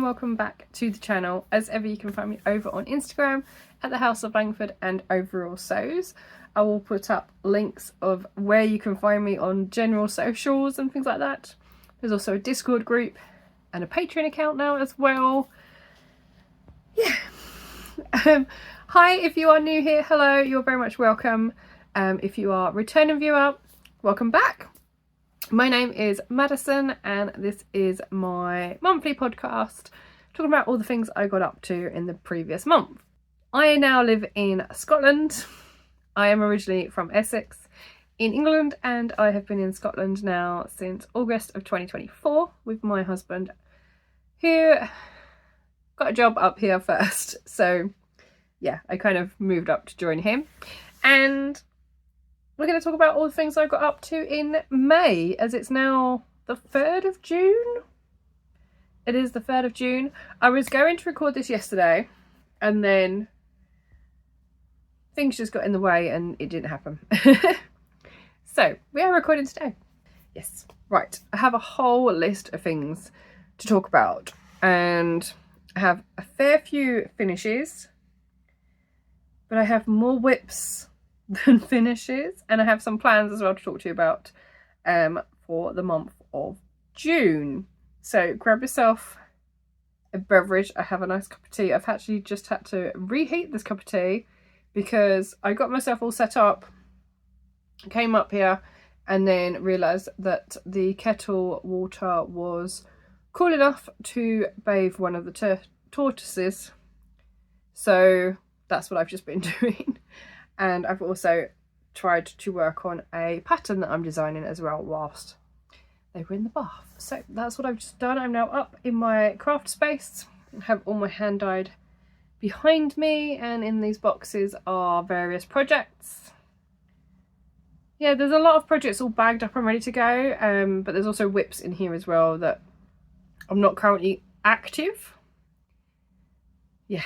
welcome back to the channel. As ever, you can find me over on Instagram at the House of Langford and Overall Sews. I will put up links of where you can find me on general socials and things like that. There's also a Discord group and a Patreon account now as well. Yeah. Hi, if you are new here, hello, you're very much welcome. If you are a returning viewer, welcome back. My name is Maddison and this is my monthly podcast talking about all the things I got up to in the previous month. I now live in Scotland. I am originally from Essex in England and I have been in Scotland now since August of 2024 with my husband, who got a job up here first. So yeah, I kind of moved up to join him, and we're going to talk about all the things I got up to in May, as it's now the 3rd of June. It is the 3rd of June. I was going to record this yesterday and then things just got in the way and it didn't happen. So we are recording today. Yes, right. I have a whole list of things to talk about and I have a fair few finishes, but I have more whips than finishes, and I have some plans as well to talk to you about for the month of June. So grab yourself a beverage. I have a nice cup of tea. I've actually just had to reheat this cup of tea because I got myself all set up, came up here and then realised that the kettle water was cool enough to bathe one of the tortoises. So that's what I've just been doing. And I've also tried to work on a pattern that I'm designing as well whilst they were in the bath. So that's what I've just done. I'm now up in my craft space. I have all my hand dyed behind me, and in these boxes are various projects. Yeah, there's a lot of projects all bagged up and ready to go, but there's also whips in here as well that I'm not currently active. Yeah.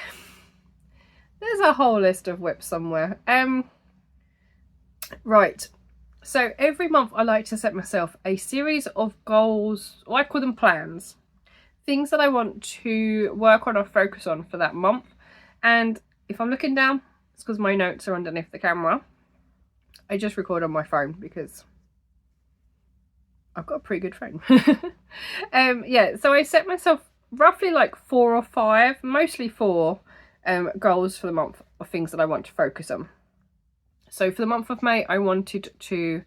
There's a whole list of whips somewhere. Right, so every month I like to set myself a series of goals, or I call them plans, things that I want to work on or focus on for that month. And if I'm looking down, it's because my notes are underneath the camera. I just record on my phone because I've got a pretty good phone. Yeah, so I set myself roughly like 4 or 5, mostly 4 goals for the month of things that I want to focus on. So for the month of May, I wanted to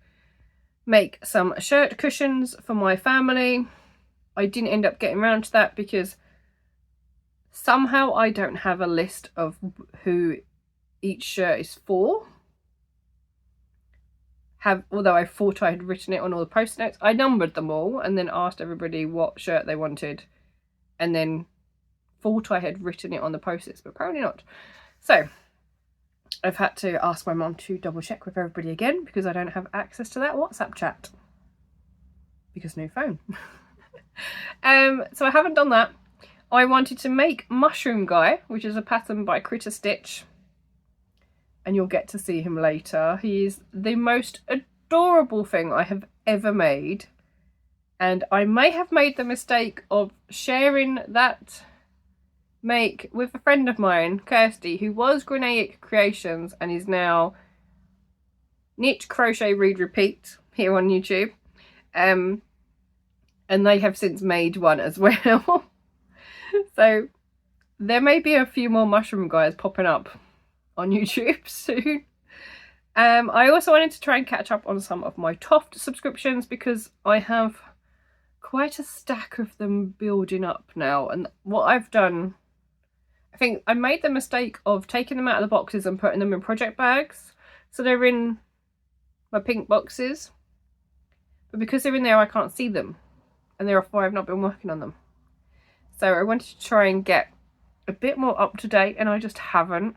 make some shirt cushions for my family. I didn't end up getting around to that because somehow I don't have a list of who each shirt is for. Although I thought I had written it on all the post notes, I numbered them all and then asked everybody what shirt they wanted, and then thought I had written it on the post-its, but apparently not. So I've had to ask my mum to double check with everybody again because I don't have access to that WhatsApp chat because no phone. So I haven't done that. I wanted to make Mushroom Guy, which is a pattern by Critter Stitch, and you'll get to see him later. He's the most adorable thing I have ever made, and I may have made the mistake of sharing that make with a friend of mine, Kirsty, who was Greenock Creations and is now Knit, Crochet, Read, Repeat here on YouTube. And they have since made one as well. So there may be a few more mushroom guys popping up on YouTube soon. I also wanted to try and catch up on some of my Taft subscriptions because I have quite a stack of them building up now. And what I've done, I think I made the mistake of taking them out of the boxes and putting them in project bags. So they're in my pink boxes. But because they're in there, I can't see them. And therefore I've not been working on them. So I wanted to try and get a bit more up to date, and I just haven't.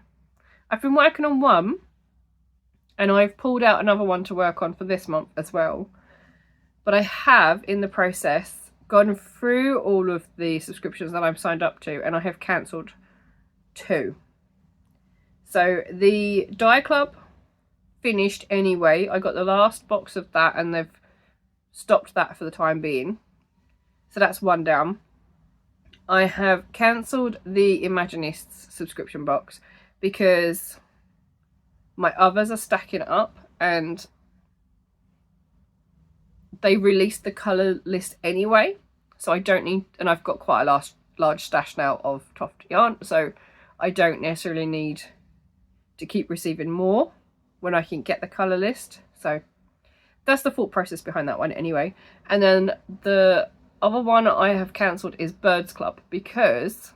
I've been working on one, and I've pulled out another one to work on for this month as well. But I have, in the process, gone through all of the subscriptions that I'm signed up to, and I have cancelled 2. So the Die Club finished anyway. I got the last box of that and they've stopped that for the time being. So that's one down. I have cancelled the Imaginists subscription box because my others are stacking up and they released the colour list anyway, so I don't need, and I've got quite a large stash now of Taft yarn, so I don't necessarily need to keep receiving more when I can get the colour list. So that's the thought process behind that one anyway. And then the other one I have cancelled is Birds Club, because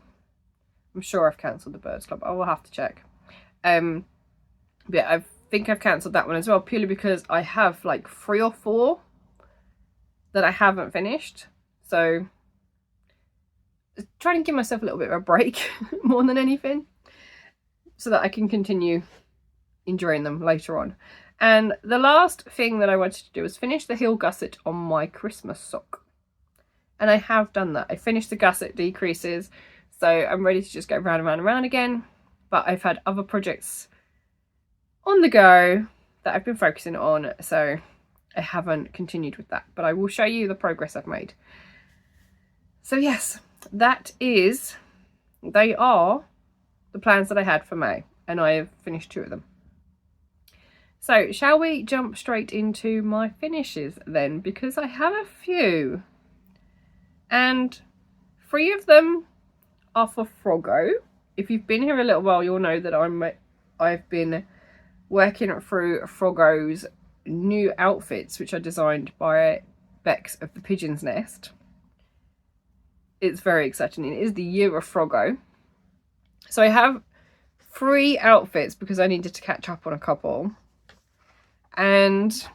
I'm sure I've cancelled the Birds Club. I will have to check. But yeah, I think I've cancelled that one as well, purely because I have like 3 or 4 that I haven't finished. So trying to give myself a little bit of a break more than anything, so that I can continue enjoying them later on. And the last thing that I wanted to do was finish the heel gusset on my Christmas sock. And I have done that. I finished the gusset decreases, so I'm ready to just go round and round and round again. But I've had other projects on the go that I've been focusing on, so I haven't continued with that. But I will show you the progress I've made. So yes, they are the plans that I had for May, and I have finished 2 of them. So shall we jump straight into my finishes then, because I have a few, and 3 of them are for Froggo. If you've been here a little while, you'll know that I've been working through Froggo's new outfits, which are designed by Bex of the Pigeon's Nest. It's very exciting. It is the year of Froggo. So I have 3 outfits because I needed to catch up on a couple. And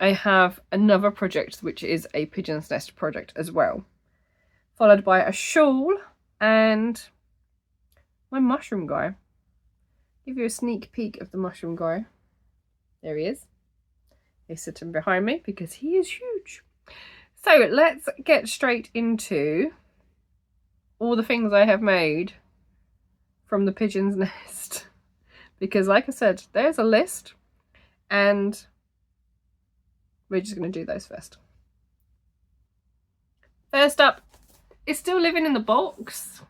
I have another project, which is a Pigeon's Nest project as well. Followed by a shawl and my mushroom guy. Give you a sneak peek of the mushroom guy. There he is. He's sitting behind me because he is huge. So let's get straight into all the things I have made from the Pigeon's Nest, because like I said, there's a list and we're just going to do those first. First up is still living in the box,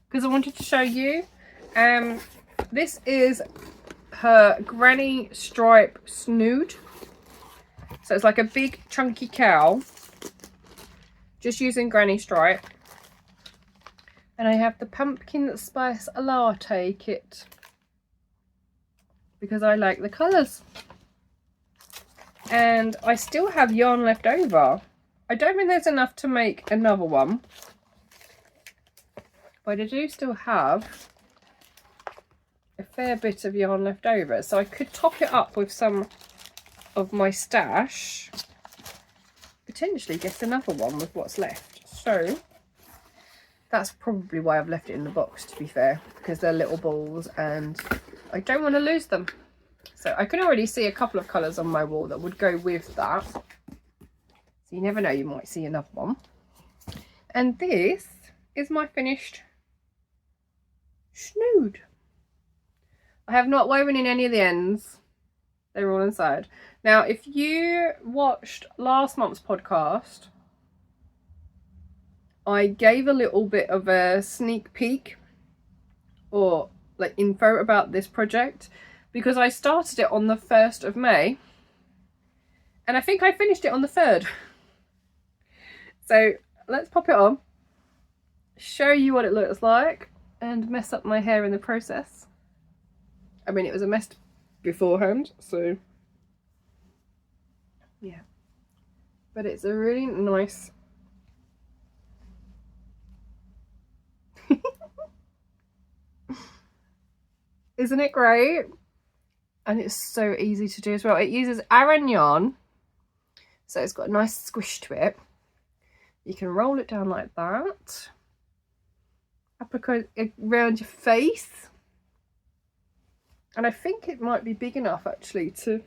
because I wanted to show you. This is her granny stripe Snood. So it's like a big chunky cow, just using granny stripe. And I have the pumpkin spice latte kit because I like the colours. And I still have yarn left over. I don't think there's enough to make another one, but I do still have a fair bit of yarn left over, so I could top it up with some of my stash, potentially get another one with what's left. So that's probably why I've left it in the box, to be fair, because they're little balls and I don't want to lose them. So I can already see a couple of colours on my wall that would go with that. So you never know, you might see another one. And this is my finished Snood. I have not woven in any of the ends. They're all inside. Now, if you watched last month's podcast, I gave a little bit of a sneak peek or like info about this project, because I started it on the 1st of May and I think I finished it on the 3rd. So let's pop it on, show you what it looks like, and mess up my hair in the process. I mean, it was a mess beforehand, so yeah. But it's a really nice isn't it great? And it's so easy to do as well. It uses Aran yarn, so it's got a nice squish to it. You can roll it down like that, applique it around your face, and I think it might be big enough actually to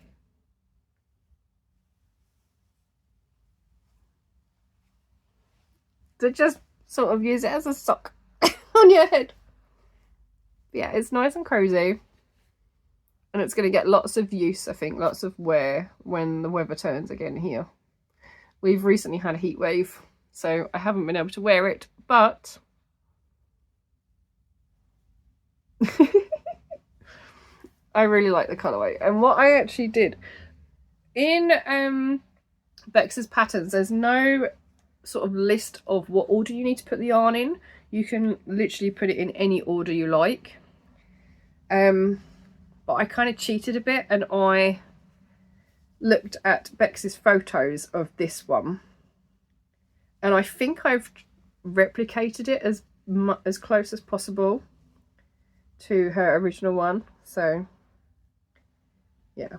just sort of use it as a sock on your head. Yeah, it's nice and cozy, and it's going to get lots of use, I think, lots of wear when the weather turns again here. We've recently had a heat wave, so I haven't been able to wear it, but I really like the colourway. And what I actually did in Bex's patterns, there's no sort of list of what order you need to put the yarn in. You can literally put it in any order you like. But I kind of cheated a bit, and I looked at Bex's photos of this one, and I think I've replicated it as close as possible to her original one. So yeah,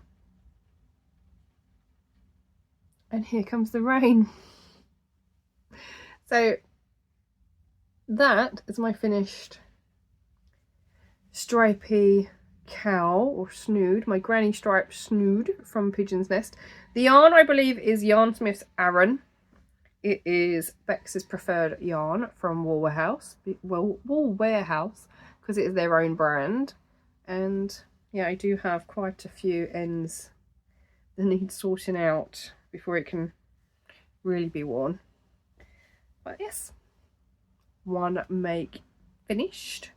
and here comes the rain. So that is my finished stripy cow or snood, my granny stripe snood from Pigeon's Nest. The yarn, I believe, is Yarnsmith's Aran. It is Bex's preferred yarn from Wool Warehouse, because it is their own brand. And yeah, I do have quite a few ends that need sorting out before it can really be worn. But yes, one make finished.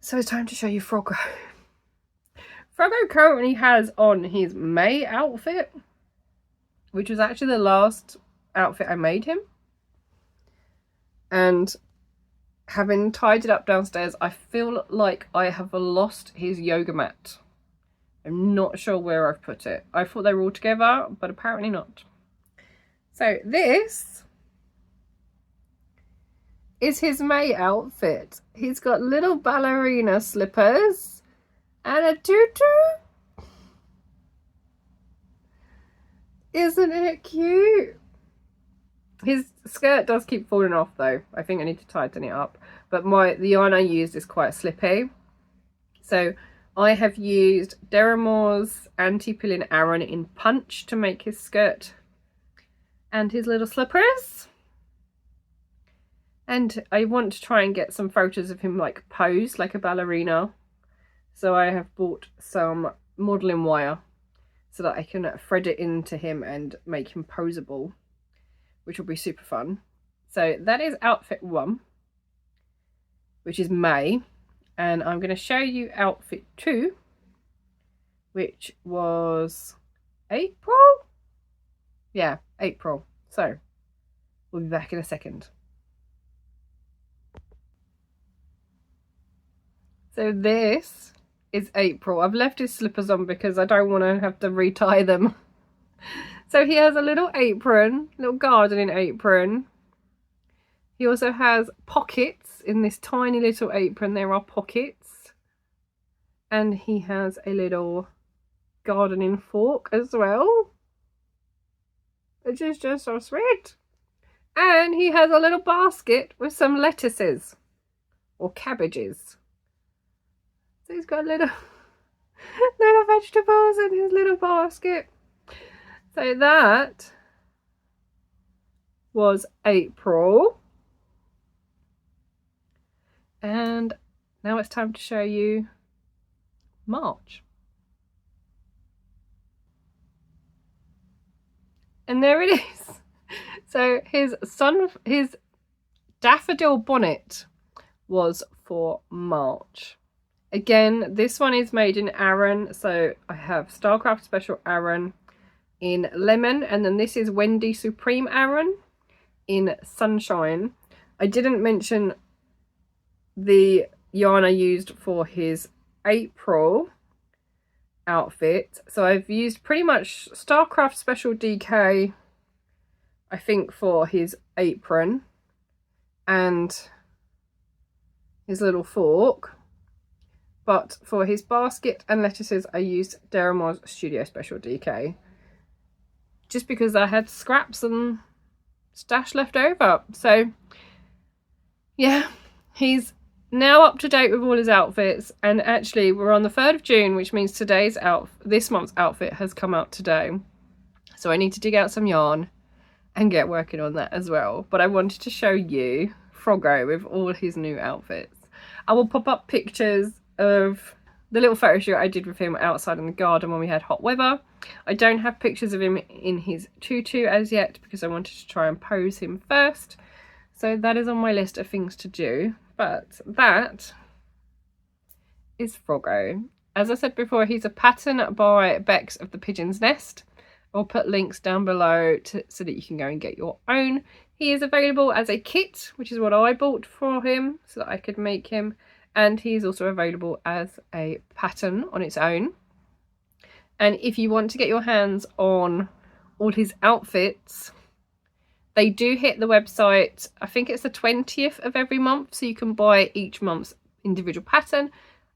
So it's time to show you Froggo. Froggo currently has on his May outfit, which was actually the last outfit I made him. And having tied it up downstairs, I feel like I have lost his yoga mat. I'm not sure where I've put it. I thought they were all together, but apparently not. So this is his May outfit. He's got little ballerina slippers and a tutu. Isn't it cute? His skirt does keep falling off though. I think I need to tighten it up. But the yarn I used is quite slippy. So I have used Deramore's anti-pilling Aran in Punch to make his skirt and his little slippers. And I want to try and get some photos of him like posed like a ballerina. So I have bought some modelling wire so that I can thread it into him and make him poseable, which will be super fun. So that is outfit 1, which is May. And I'm going to show you outfit 2, which was April? Yeah, April. So we'll be back in a second. So this is April. I've left his slippers on because I don't want to have to retie them. So he has a little apron, little gardening apron. He also has pockets in this tiny little apron. There are pockets. And he has a little gardening fork as well, which is just so sweet. And he has a little basket with some lettuces or cabbages. So he's got little vegetables in his little basket. So that was April. And now it's time to show you March. And there it is. So his daffodil bonnet was for March. Again, this one is made in Aran. So I have Starcraft Special Aran in lemon, and then this is Wendy Supreme Aran in sunshine. I didn't mention the yarn I used for his April outfit. So I've used pretty much Starcraft Special DK, I think, for his apron and his little fork. But for his basket and lettuces, I used Deramore's Studio Special DK. Just because I had scraps and stash left over. So, yeah, he's now up to date with all his outfits. And actually, we're on the 3rd of June, which means this month's outfit has come out today. So I need to dig out some yarn and get working on that as well. But I wanted to show you Froggo with all his new outfits. I will pop up pictures of the little photo shoot I did with him outside in the garden when we had hot weather. I don't have pictures of him in his tutu as yet because I wanted to try and pose him first. So that is on my list of things to do. But that is Froggo. As I said before, he's a pattern by Bex of the Pigeon's Nest. I'll put links down below so that you can go and get your own. He is available as a kit, which is what I bought for him so that I could make him. And he's also available as a pattern on its own. And if you want to get your hands on all his outfits, they do hit the website, I think it's the 20th of every month, so you can buy each month's individual pattern.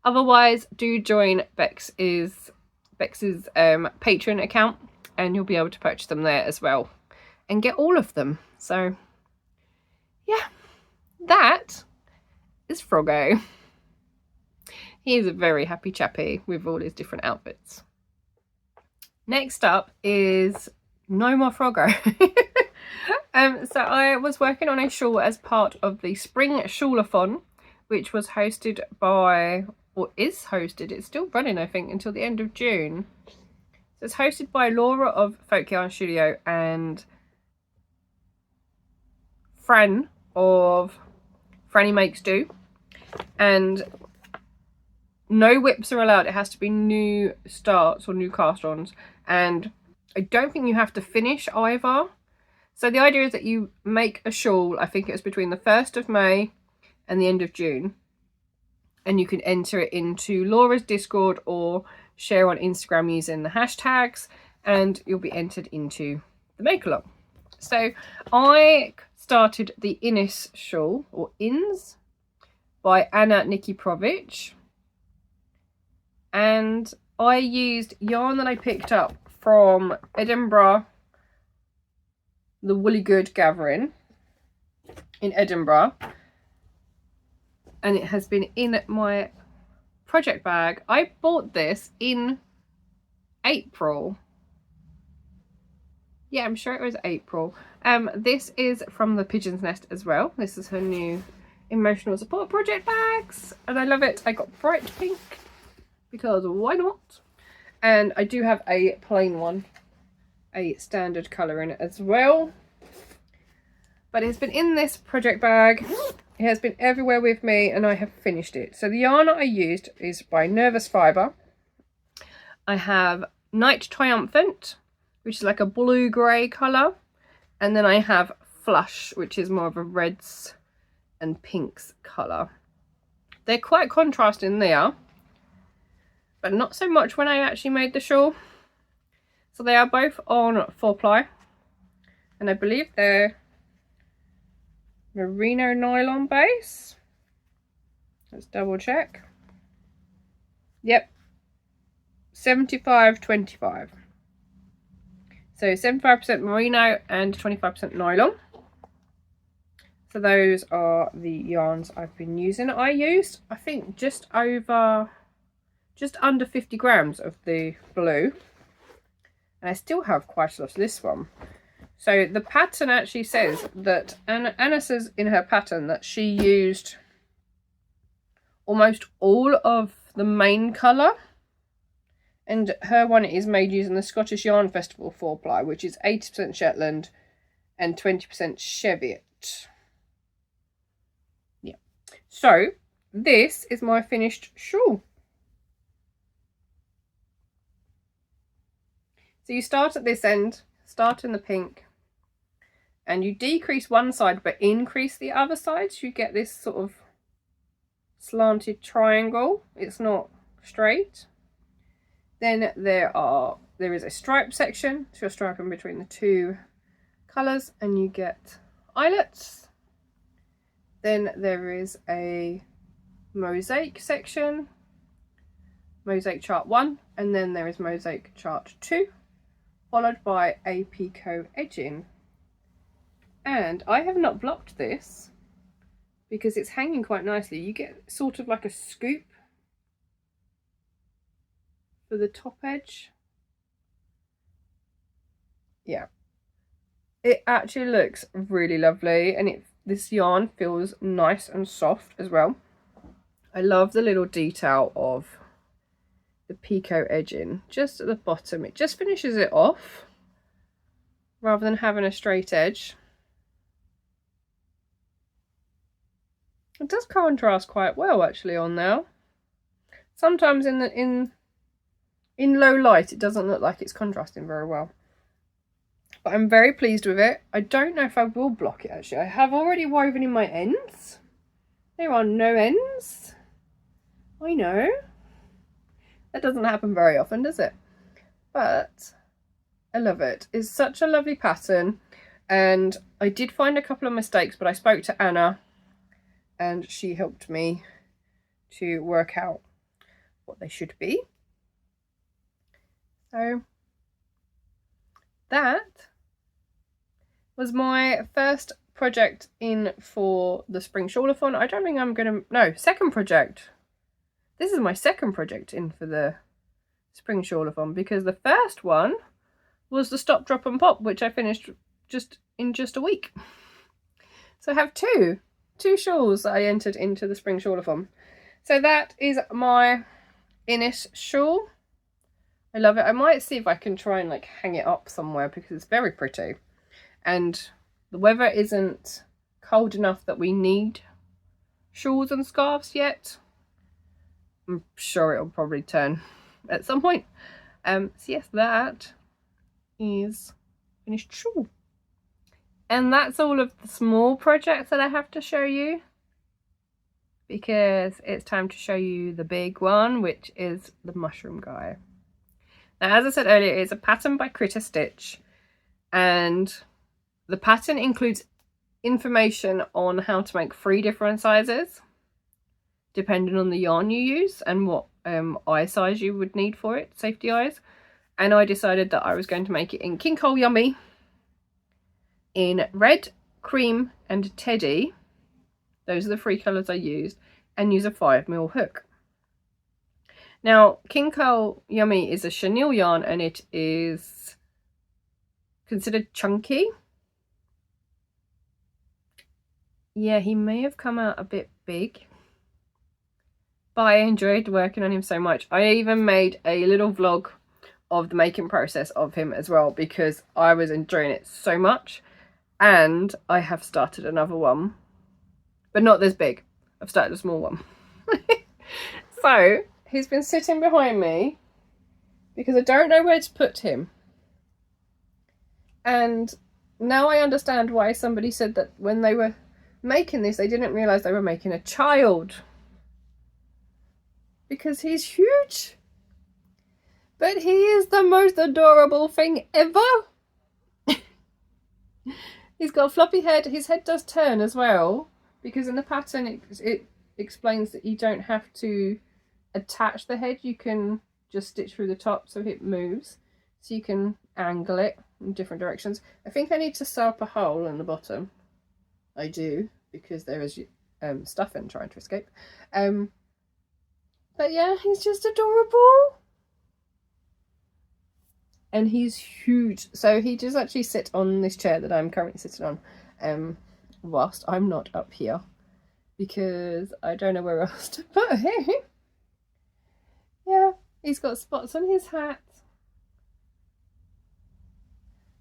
Otherwise, do join Bex's Patreon account, and you'll be able to purchase them there as well and get all of them. So yeah, that is Froggo. He is a very happy chappy with all his different outfits. Next up is no more Froggo. So I was working on a shawl as part of the Spring Shawl-a-thon, which was hosted by, or is hosted, it's still running I think until the end of June. So it's hosted by Laura of Folk Yarn Studio and Fran of Franny Makes Do. And no whips are allowed. It has to be new starts or new cast-ons. And I don't think you have to finish either. So the idea is that you make a shawl, I think it was between the 1st of May and the end of June. And you can enter it into Laura's Discord or share on Instagram using the hashtags, and you'll be entered into the make-along. So I started the Innis shawl, or Inns, by Anna Nikiprovic. And I used yarn that I picked up from Edinburgh, the Woolly Good Gathering in Edinburgh, and it has been in my project bag. I bought this in April. Yeah, I'm sure it was April. This is from the Pigeon's Nest as well. This is her new emotional support project bags, and I love it. I got bright pink because why not? And I do have a plain one, a standard colour in it as well. But it's been in this project bag. It has been everywhere with me, and I have finished it. So the yarn I used is by Nervous Fibre. I have Night Triumphant, which is like a blue-grey colour. And then I have Flush, which is more of a reds and pinks colour. They're quite contrasting there, but not so much when I actually made the shawl. So they are both on 4-ply, and I believe they're merino nylon base. Let's double check. Yep, 75-25. So 75% merino and 25% nylon. So those are the yarns I've been using. I used, I think, just under 50 grams of the blue. And I still have quite a lot of this one. So the pattern actually says that, Anna says in her pattern that she used almost all of the main colour. And her one is made using the Scottish Yarn Festival 4-ply, which is 80% Shetland and 20% Cheviot. Yeah. So this is my finished shawl. So you start at this end, start in the pink, and you decrease one side but increase the other side, so you get this sort of slanted triangle. It's not straight. Then there is a stripe section, so you're striping between the two colours and you get eyelets. Then there is a mosaic section, mosaic chart 1, and then there is mosaic chart 2, followed by a picot edging. And I have not blocked this because it's hanging quite nicely. You get sort of like a scoop for the top edge. Yeah, it actually looks really lovely, and this yarn feels nice and soft as well. I love the little detail of the picot edging just at the bottom. It just finishes it off rather than having a straight edge. It does contrast quite well actually on now. Sometimes in low light it doesn't look like it's contrasting very well. But I'm very pleased with it. I don't know if I will block it actually. I have already woven in my ends. There are no ends. I know. That doesn't happen very often, does it? But I love it. It's such a lovely pattern. And I did find a couple of mistakes, but I spoke to Anna and she helped me to work out what they should be. So that was my first project in for the spring shawl-a-thon. I don't think I'm gonna, no, second project. This is my second project in for the spring shawl-a-thon, because the first one was the stop, drop and pop, which I finished in just a week. So I have two shawls that I entered into the spring shawl-a-thon. So that is my Innis shawl. I love it. I might see if I can try and like hang it up somewhere because it's very pretty. And the weather isn't cold enough that we need shawls and scarves yet. I'm sure it'll probably turn at some point. So yes, that is finished shawl. And that's all of the small projects that I have to show you, because it's time to show you the big one, which is the mushroom guy. Now, as I said earlier, it's a pattern by Critter Stitch, and the pattern includes information on how to make 3 different sizes, depending on the yarn you use and what eye size you would need for it, safety eyes. And I decided that I was going to make it in King Cole Yummy, in red, cream and teddy. Those are the 3 colours I used, and use a 5mm hook. Now, King Cole Yummy is a chenille yarn, and it is considered chunky. Yeah, he may have come out a bit big, but I enjoyed working on him so much. I even made a little vlog of the making process of him as well, because I was enjoying it so much. And I have started another one, but not this big. I've started a small one. So he's been sitting behind me because I don't know where to put him. And now I understand why somebody said that when they were making this, they didn't realise they were making a child. Because he's huge. But he is the most adorable thing ever. He's got a floppy head. His head does turn as well, because in the pattern it explains that you don't have to attach the head. You can just stitch through the top so it moves. So you can angle it in different directions. I think I need to sew up a hole in the bottom. I do, because there is stuffing trying to escape. But yeah, he's just adorable. And he's huge. So he does actually sit on this chair that I'm currently sitting on, whilst I'm not up here, because I don't know where else to put him. Yeah, he's got spots on his hat.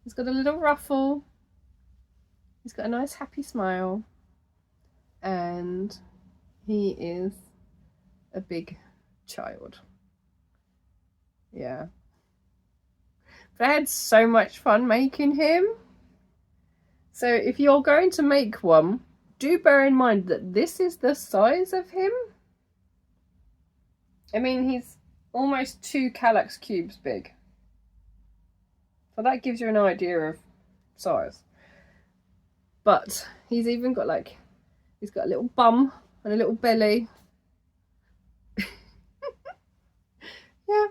He's got a little ruffle. He's got a nice happy smile. And he is a big child. Yeah. But I had so much fun making him. So if you're going to make one, do bear in mind that this is the size of him. I mean, he's almost 2 Kallax cubes big. So that gives you an idea of size. But he's even got like, he's got a little bum and a little belly. Yeah.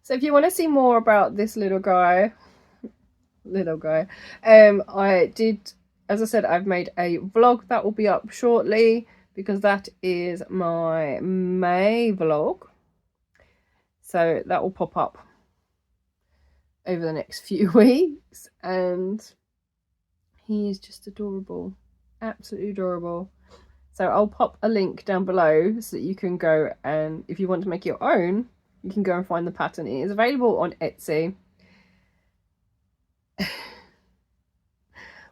So if you want to see more about this little guy, I did, as I said, I've made a vlog that will be up shortly, because that is my May vlog. So that will pop up over the next few weeks, and he is just adorable, absolutely adorable. So I'll pop a link down below so that you can go, and if you want to make your own, you can go and find the pattern. It is available on Etsy.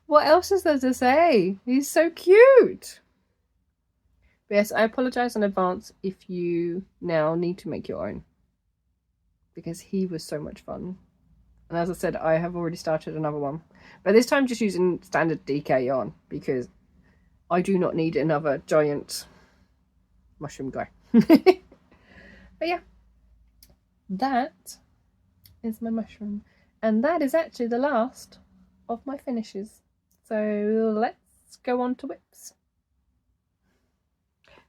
What else is there to say? He's so cute. But yes, I apologise in advance if you now need to make your own, because he was so much fun. And as I said, I have already started another one, but this time just using standard DK yarn because I do not need another giant mushroom guy. But yeah, that is my mushroom, and that is actually the last of my finishes. So let's go on to whips.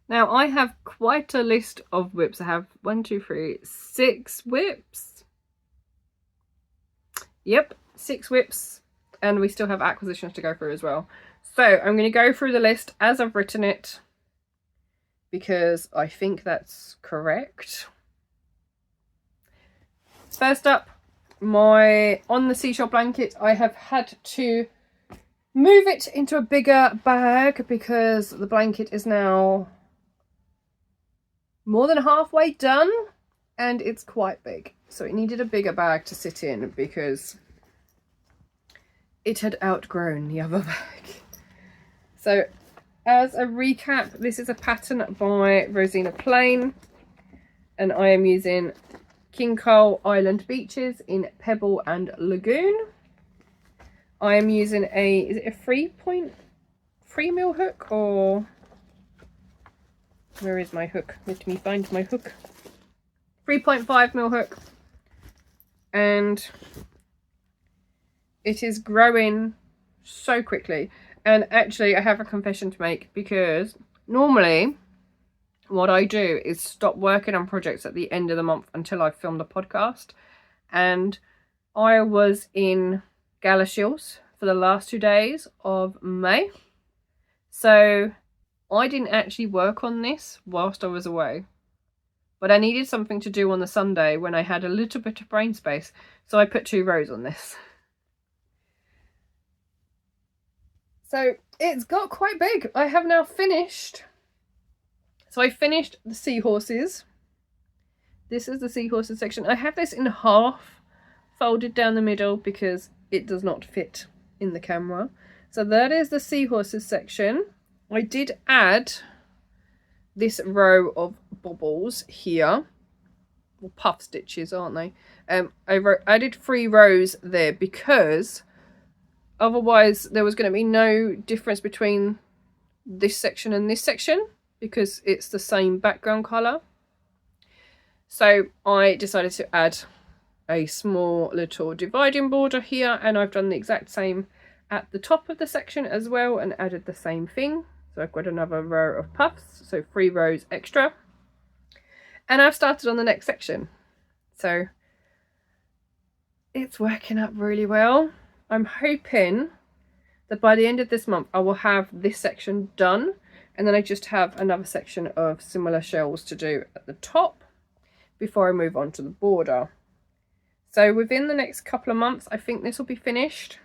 Now I have quite a list of whips. I have 6 whips. Yep, 6 whips, and we still have acquisitions to go through as well. So I'm going to go through the list as I've written it because I think that's correct. First up, my On the Seashore blanket. I have had to move it into a bigger bag because the blanket is now more than halfway done and it's quite big. So it needed a bigger bag to sit in because it had outgrown the other bag. So as a recap, this is a pattern by Rosina Plain, and I am using King Cole Island Beaches in Pebble and Lagoon. I am using is it a 3.3 mil hook, or where is my hook? Let me find my hook. 3.5 mil hook, and it is growing so quickly. And actually I have a confession to make, because normally what I do is stop working on projects at the end of the month until I've filmed a podcast, and I was in Galashiels for the last 2 days of May, so I didn't actually work on this whilst I was away, but I needed something to do on the Sunday when I had a little bit of brain space, so I put 2 rows on this. So it's got quite big. I have now finished. So I finished the Seahorses. This is the Seahorses section. I have this in half, folded down the middle because it does not fit in the camera. So that is the Seahorses section. I did add this row of bobbles here. Well, puff stitches, aren't they? I added 3 rows there because otherwise there was going to be no difference between this section and this section because it's the same background colour. So I decided to add a small little dividing border here, and I've done the exact same at the top of the section as well and added the same thing. So I've got another row of puffs, so 3 rows extra. And I've started on the next section. So it's working up really well. I'm hoping that by the end of this month I will have this section done, and then I just have another section of similar shells to do at the top before I move on to the border. So within the next couple of months I think this will be finished.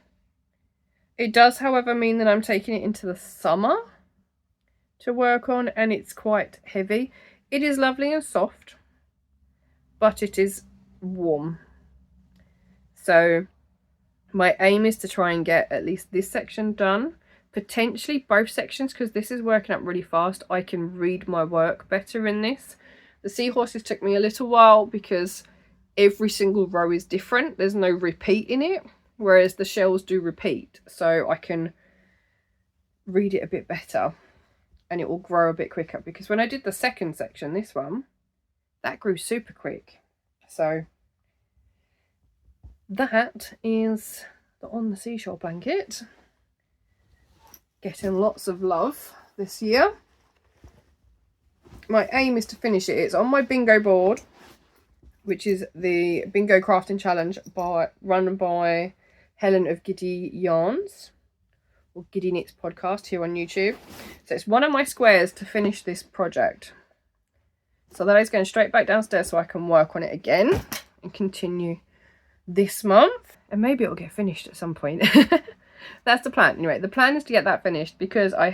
It does, however, mean that I'm taking it into the summer to work on, and it's quite heavy. It is lovely and soft, but it is warm. So my aim is to try and get at least this section done, potentially both sections, because this is working up really fast. I can read my work better in this. The Seahorses took me a little while because every single row is different. There's no repeat in it, whereas the shells do repeat. So I can read it a bit better and it will grow a bit quicker, because when I did the second section, this one, that grew super quick. So that is the On the Seashore blanket. Getting lots of love this year. My aim is to finish it. It's on my bingo board, which is the Bingo Crafting Challenge run by Helen of Giddy Yarns, or Giddy Knits podcast here on YouTube. So it's one of my squares to finish this project. So that is going straight back downstairs so I can work on it again and continue this month, and maybe it'll get finished at some point. That's the plan. Anyway, the plan is to get that finished because I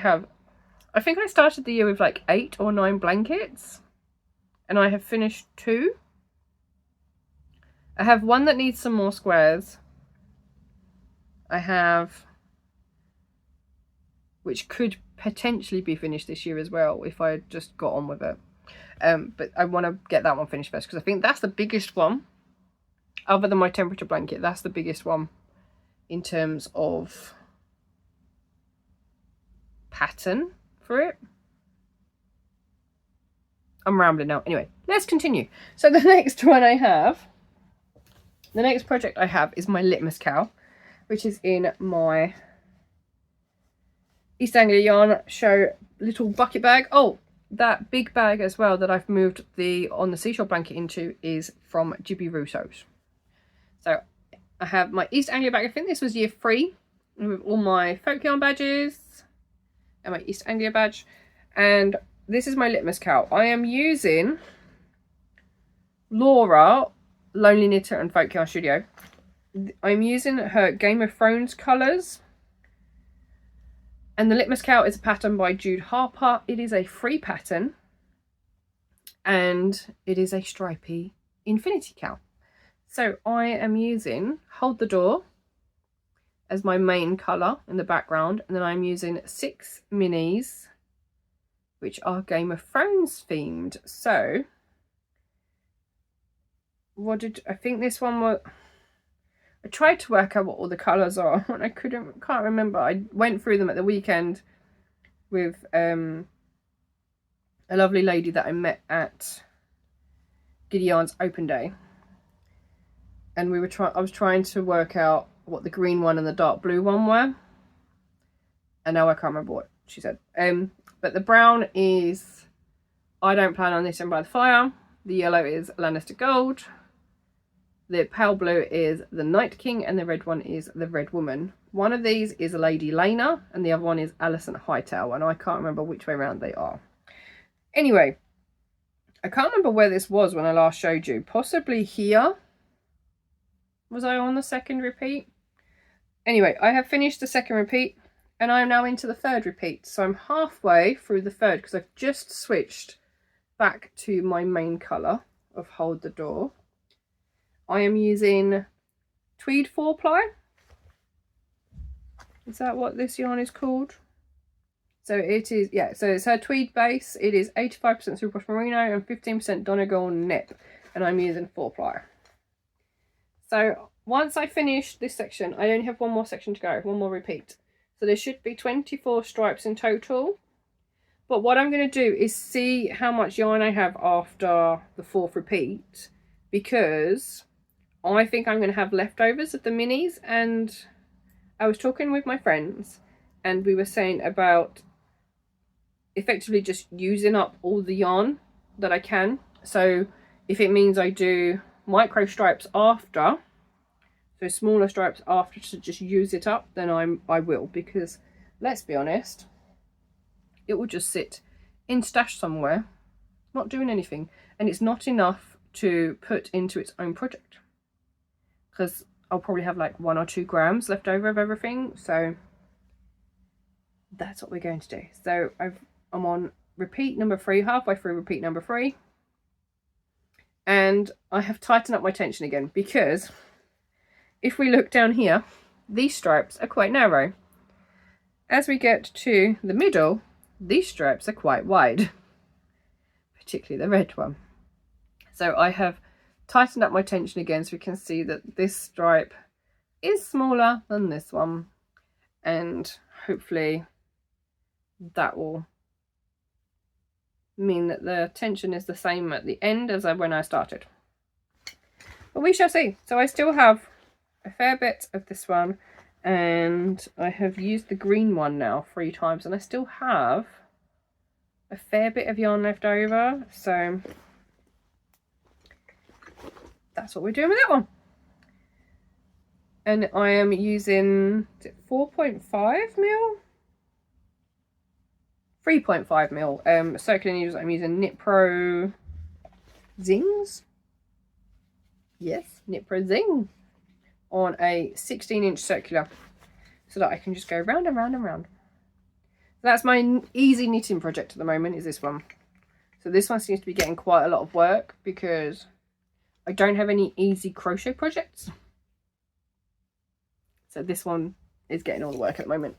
think I started the year with like 8 or 9 blankets and I have finished 2. I have one that needs some more squares. I have, which could potentially be finished this year as well if I just got on with it. But I want to get that one finished first because I think that's the biggest one. Other than my temperature blanket, that's the biggest one in terms of pattern for it. I'm rambling now. Anyway, let's continue. So the next one I have, the next project I have is my Litmus Cow, which is in my East Anglia Yarn Show little bucket bag. Oh, that big bag as well that I've moved the On the Seashore blanket into is from Gibby Russo's. So I have my East Anglia bag. I think this was year 3 with all my folk yarn badges and my East Anglia badge. And this is my Litmus Cow. I am using Laura, Lonely Knitter and Folk Yarn Studio. I'm using her Game of Thrones colours. And the Litmus Cow is a pattern by Jude Harper. It is a free pattern. And it is a stripy infinity cow. So I am using Hold the Door as my main colour in the background. And then I'm using 6 minis, which are Game of Thrones themed. So, I think this one was... I tried to work out what all the colours are and I can't remember. I went through them at the weekend with a lovely lady that I met at Giddy Yarn's open day. And I was trying to work out what the green one and the dark blue one were. And now I can't remember what she said. But the brown is I Don't Plan on Knitting by the Fire. The yellow is Lannister Gold. The pale blue is the Night King, and the red one is the Red Woman. One of these is Lady Lena, and the other one is Alison Hightail, and I can't remember which way around they are. Anyway, I can't remember where this was when I last showed you. Possibly here. Was I on the second repeat? Anyway, I have finished the second repeat, and I am now into the third repeat. So I'm halfway through the third, because I've just switched back to my main colour of Hold the Door. I am using Tweed 4-ply. Is that what this yarn is called? So it is, yeah, so it's her tweed base. It is 85% Superwash Merino and 15% Donegal knit. And I'm using 4-ply. So once I finish this section, I only have one more section to go, one more repeat. So there should be 24 stripes in total. But what I'm going to do is see how much yarn I have after the 4th repeat, because I think I'm going to have leftovers of the minis. And I was talking with my friends and we were saying about effectively just using up all the yarn that I can. So if it means I do micro stripes after, so smaller stripes after, to just use it up, then I will, because let's be honest, it will just sit in stash somewhere not doing anything, and it's not enough to put into its own project, because I'll probably have like 1 or 2 grams left over of everything. So that's what we're going to do. So I'm on repeat number 3, halfway through repeat number 3, and I have tightened up my tension again, because if we look down here, these stripes are quite narrow. As we get to the middle, these stripes are quite wide, particularly the red one. So I have tightened up my tension again, so we can see that this stripe is smaller than this one, and hopefully that will mean that the tension is the same at the end as when I started. But we shall see. So I still have a fair bit of this one, and I have used the green one now 3 times, and I still have a fair bit of yarn left over, so that's what we're doing with that one. And I am using, is it 4.5 mil? 3.5 mil circular needles. I'm using Knit Pro Zings. Yes, Knit Pro Zing on a 16-inch circular, so that I can just go round and round and round. So that's my easy knitting project at the moment, is this one. So this one seems to be getting quite a lot of work, because I don't have any easy crochet projects. So this one is getting all the work at the moment.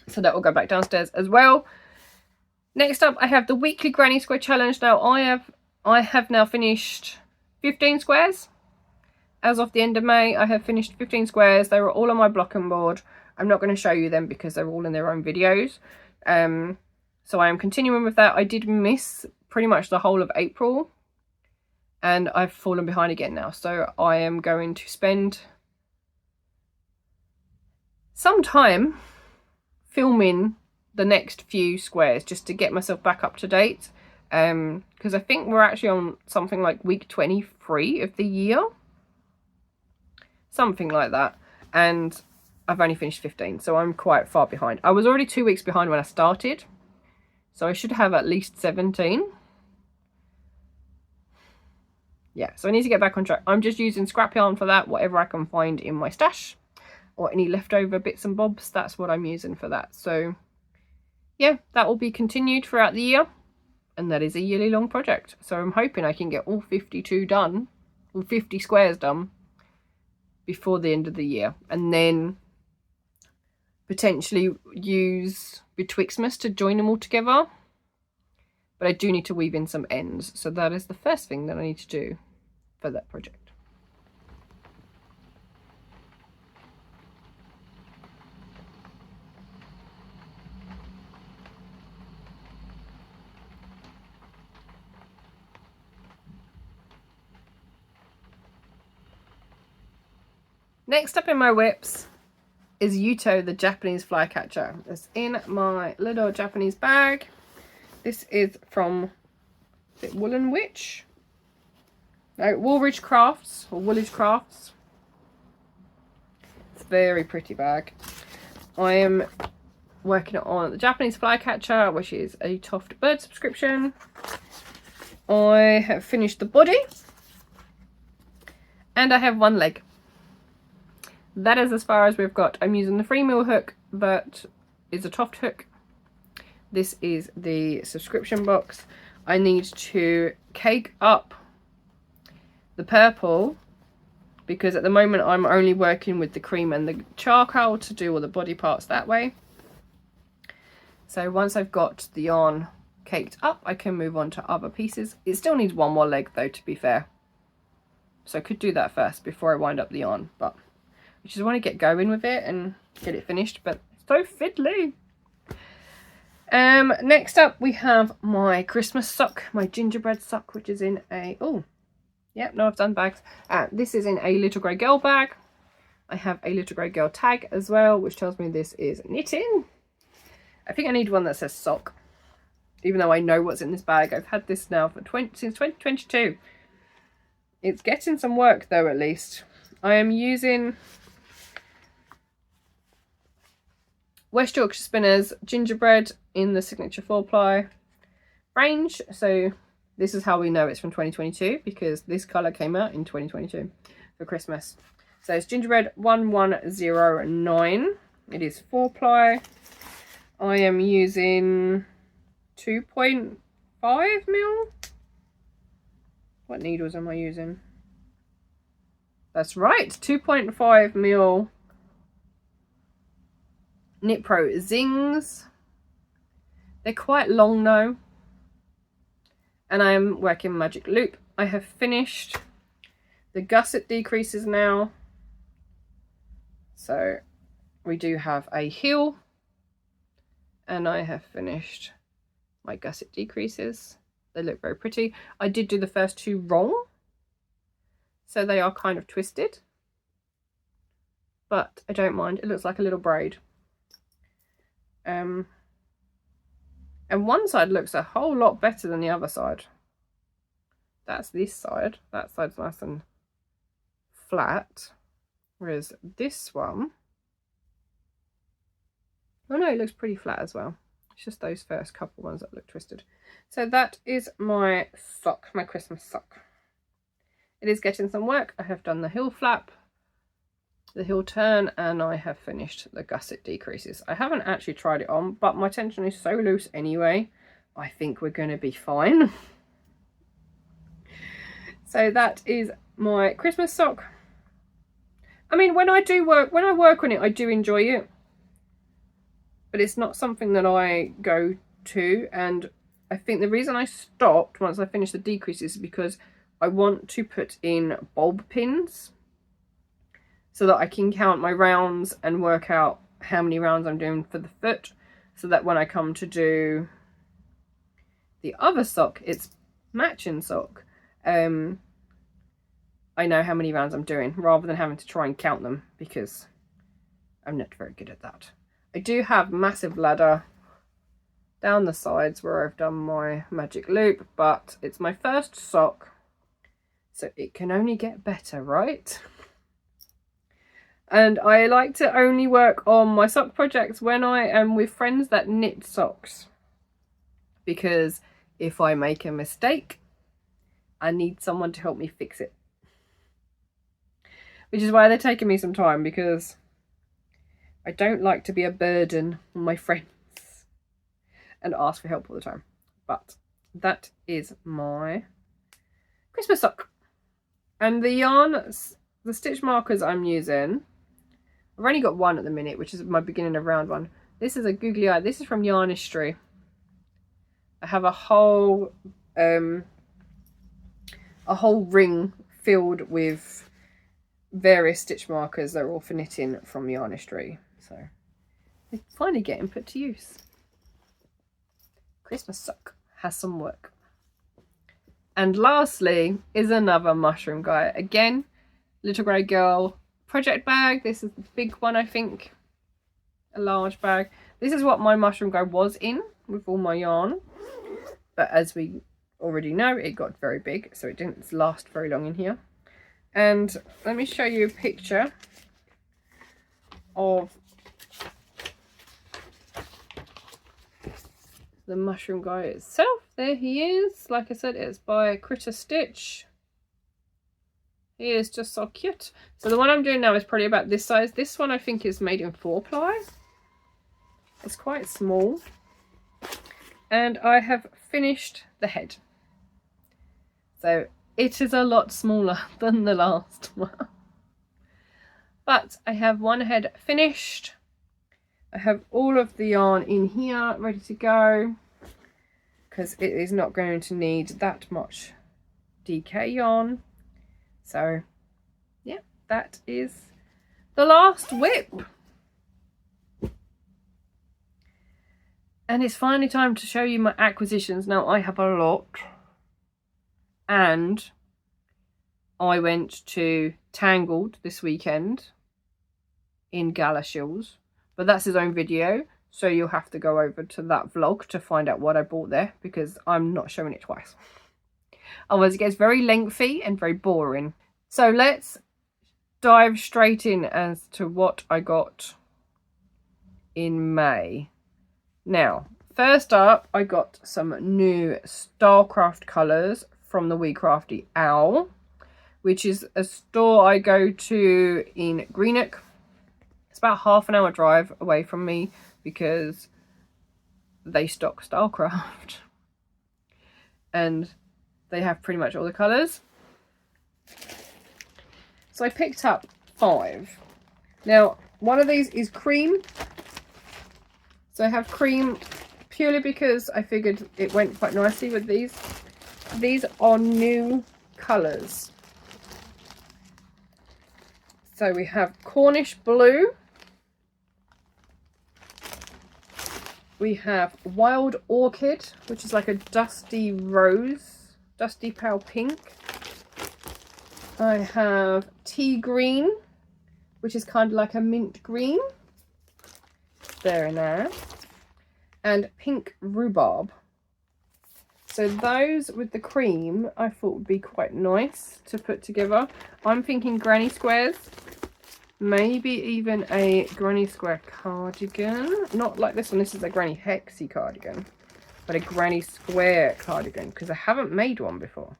So that will go back downstairs as well. Next up, I have the weekly granny square challenge. Now I have now finished 15 squares. As of the end of May, I have finished 15 squares. They were all on my blocking board. I'm not going to show you them because they're all in their own videos. So I am continuing with that. I did miss pretty much the whole of April, and I've fallen behind again now. So I am going to spend some time filming the next few squares just to get myself back up to date. Because I think we're actually on something like week 23 of the year. Something like that. And I've only finished 15, so I'm quite far behind. I was already 2 weeks behind when I started, so I should have at least 17. Yeah, so I need to get back on track. I'm just using scrap yarn for that, whatever I can find in my stash, or any leftover bits and bobs. That's what I'm using for that. So yeah, that will be continued throughout the year, and that is a yearly long project. So I'm hoping I can get all 52 done, all 50 squares done before the end of the year, and then potentially use Betwixtmas to join them all together. But I do need to weave in some ends, so that is the first thing that I need to do for that project. Next up in my whips is Yuto, the Japanese flycatcher. It's in my little Japanese bag. This is from, is it Woolen Witch? No, Woolridge Crafts, or Woolridge Crafts. It's a very pretty bag. I am working on the Japanese flycatcher, which is a Taft bird subscription. I have finished the body, and I have one leg. That is as far as we've got. I'm using the 3mm hook that is a Taft hook. This is the subscription box. I need to cake up the purple because at the moment I'm only working with the cream and the charcoal to do all the body parts that way. So once I've got the yarn caked up, I can move on to other pieces. It still needs one more leg though, to be fair. So I could do that first before I wind up the yarn, but I just want to get going with it and get it finished, but it's so fiddly. Next up we have my Christmas sock, my gingerbread sock, which is in a, oh, yep, no, I've done bags. This is in a Little Grey Girl bag. I have a Little Grey Girl tag as well, which tells me this is knitting. I think I need one that says sock, even though I know what's in this bag. I've had this now for since 2022. It's getting some work though, at least. I am using West Yorkshire Spinners gingerbread in the signature 4-ply range. So this is how we know it's from 2022, because this colour came out in 2022 for Christmas. So it's gingerbread 1109. It is 4-ply. I am using 2.5mm. What needles am I using? That's right, 2.5mm Knit Pro Zings. They're quite long though. And I am working Magic Loop. I have finished the gusset decreases now. So we do have a heel. And I have finished my gusset decreases. They look very pretty. I did do the first two wrong, so they are kind of twisted, but I don't mind. It looks like a little braid. And one side looks a whole lot better than the other side. That's this side. That side's nice and flat, whereas this one, oh no, it looks pretty flat as well. It's just those first couple ones that look twisted. So that is my sock, my Christmas sock. It is getting some work. I have done the heel flap, the heel turn, and I have finished the gusset decreases. I haven't actually tried it on, but my tension is so loose anyway, I think we're going to be fine. So that is my Christmas sock. I mean, when I work on it, I do enjoy it. but it's not something that I go to. And I think the reason I stopped once I finished the decreases is because I want to put in bulb pins so that I can count my rounds and work out how many rounds I'm doing for the foot, so that when I come to do the other sock, it's matching sock, I know how many rounds I'm doing rather than having to try and count them, because I'm not very good at that. I do have massive ladder down the sides where I've done my magic loop, but it's my first sock, so it can only get better, right? And I like to only work on my sock projects when I am with friends that knit socks, because if I make a mistake, I need someone to help me fix it. Which is why they're taking me some time, because I don't like to be a burden on my friends and ask for help all the time. But that is my Christmas sock. And the yarn, the stitch markers I'm using, I've only got one at the minute, which is my beginning of round one. This is a googly eye. This is from Yarnistry. I have a whole ring filled with various stitch markers. They're all for knitting from Yarnistry. So they're finally getting put to use. Christmas sock has some work. And lastly is another mushroom guy. Again, little grey girl project bag. This is the big one, I think. A large bag. This is what my mushroom guy was in with all my yarn. But as we already know, it got very big, so it didn't last very long in here. And let me show you a picture of the mushroom guy itself. There he is. Like I said, it's by Critter Stitch. He is just so cute. So the one I'm doing now is probably about this size. This one I think is made in 4-ply. It's quite small. And I have finished the head. So it is a lot smaller than the last one. But I have one head finished. I have all of the yarn in here ready to go, because it is not going to need that much DK yarn. So yeah, that is the last whip. And it's finally time to show you my acquisitions. Now I have a lot. And I went to Tangled this weekend in Galashiels. But that's his own video, so you'll have to go over to that vlog to find out what I bought there, because I'm not showing it twice. Otherwise it gets very lengthy and very boring. So let's dive straight in as to what I got in May. Now, first up, I got some new Starcraft colours from the Wee Crafty Owl, which is a store I go to in Greenock. It's about half an hour drive away from me, because they stock Starcraft and they have pretty much all the colours. So I picked up 5. Now one of these is cream, so I have cream purely because I figured it went quite nicely with these. These are new colours. So we have Cornish blue, we have Wild Orchid, which is like a dusty rose, dusty pale pink. I have Tea Green, which is kind of like a mint green. There and there. And Pink Rhubarb. So those with the cream I thought would be quite nice to put together. I'm thinking granny squares. Maybe even a granny square cardigan. Not like this one. This is a granny hexy cardigan. But a granny square cardigan. Because I haven't made one before.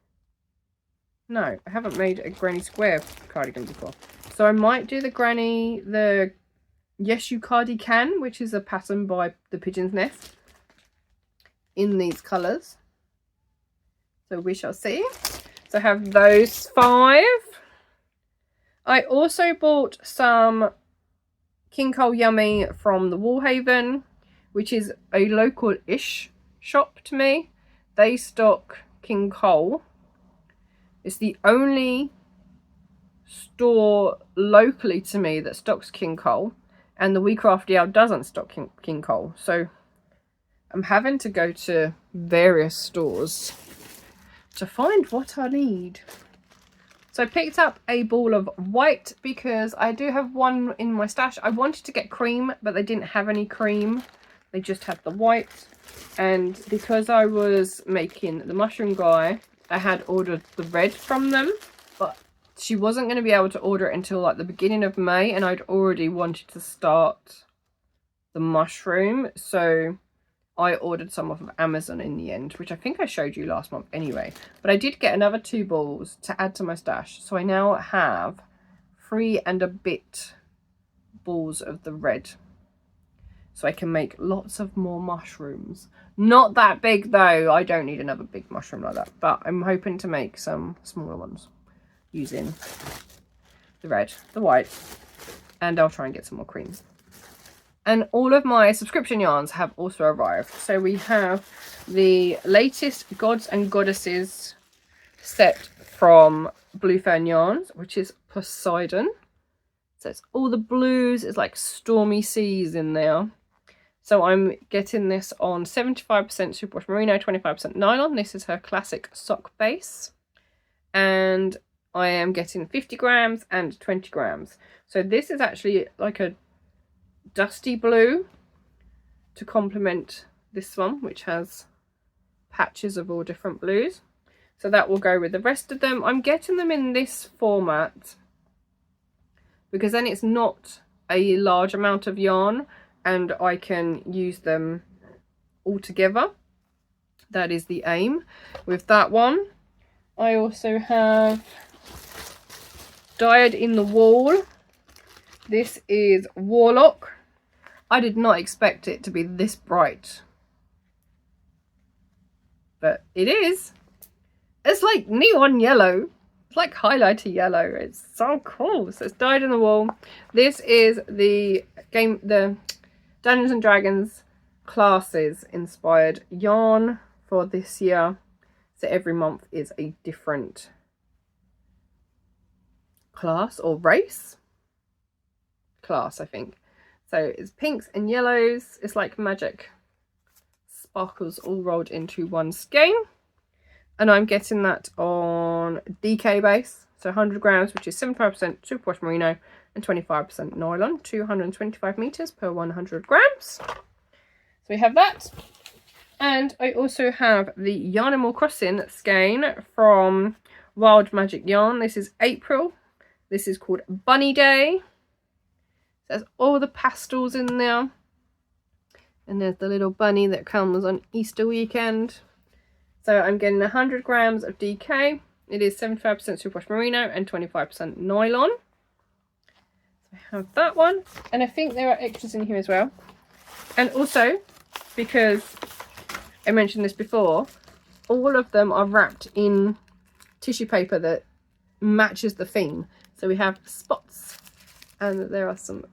No, I haven't made a granny square cardigan before. So I might do the Yes You Cardigan, which is a pattern by the Pigeon's Nest, in these colours. So we shall see. So I have those 5. I also bought some King Cole Yummy from the Woolhaven. which is a local-ish shop to me. They stock King Cole. It's the only store locally to me that stocks King Cole, and the We Crafty Owl doesn't stock King Cole. So I'm having to go to various stores to find what I need. So I picked up a ball of white because I do have one in my stash. I wanted to get cream, but they didn't have any cream. They just had the white. And because I was making the mushroom guy, I had ordered the red from them. But she wasn't going to be able to order it until like the beginning of May. And I'd already wanted to start the mushroom. So I ordered some off of Amazon in the end, which I think I showed you last month anyway. But I did get another 2 balls to add to my stash. So I now have 3 and a bit balls of the red. So I can make lots of more mushrooms. Not that big though. I don't need another big mushroom like that. But I'm hoping to make some smaller ones using the red, the white, and I'll try and get some more cream. And all of my subscription yarns have also arrived. So we have the latest Gods and Goddesses set from Blue Fern Yarns, which is Poseidon. So it's all the blues. It's like stormy seas in there. So I'm getting this on 75% superwash merino, 25% nylon. This is her classic sock base. And I am getting 50 grams and 20 grams. So this is actually like a dusty blue to complement this one, which has patches of all different blues. So that will go with the rest of them. I'm getting them in this format because then it's not a large amount of yarn and I can use them all together. That is the aim with that one. I also have Dyed in the Wool. This is Warlock. I did not expect it to be this bright, but it is. It's like neon yellow. It's like highlighter yellow. It's so cool. So it's Dyed in the Wool. This is the Dungeons and Dragons classes inspired yarn for this year. So every month is a different class or race. Class, I think. So it's pinks and yellows. It's like magic sparkles all rolled into one skein. And I'm getting that on DK base. So 100 grams, which is 75% superwash merino and 25% nylon. 225 meters per 100 grams. So we have that. And I also have the Yarnimal Crossing skein from Wild Magic Yarn. This is April. This is called Bunny Day. There's all the pastels in there. And there's the little bunny that comes on Easter weekend. So I'm getting 100 grams of DK. It is 75% superwash merino and 25% nylon. So I have that one. And I think there are extras in here as well. And also, because I mentioned this before, all of them are wrapped in tissue paper that matches the theme. So we have spots. And there are some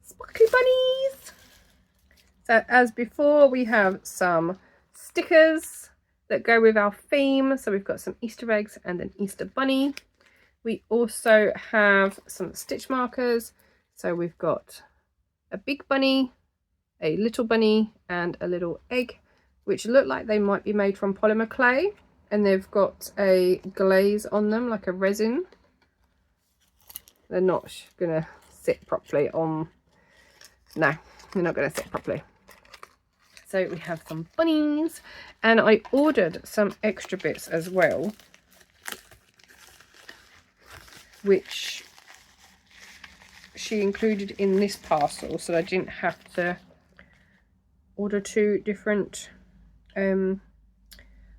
sparkly bunnies. So as before, we have some stickers that go with our theme. So we've got some Easter eggs and an Easter bunny. We also have some stitch markers. So we've got a big bunny, a little bunny, and a little egg, which look like they might be made from polymer clay. And they've got a glaze on them, like a resin. They're not gonna sit properly on, no, they're not gonna sit properly. So we have some bunnies, and I ordered some extra bits as well, which she included in this parcel, so I didn't have to order 2 different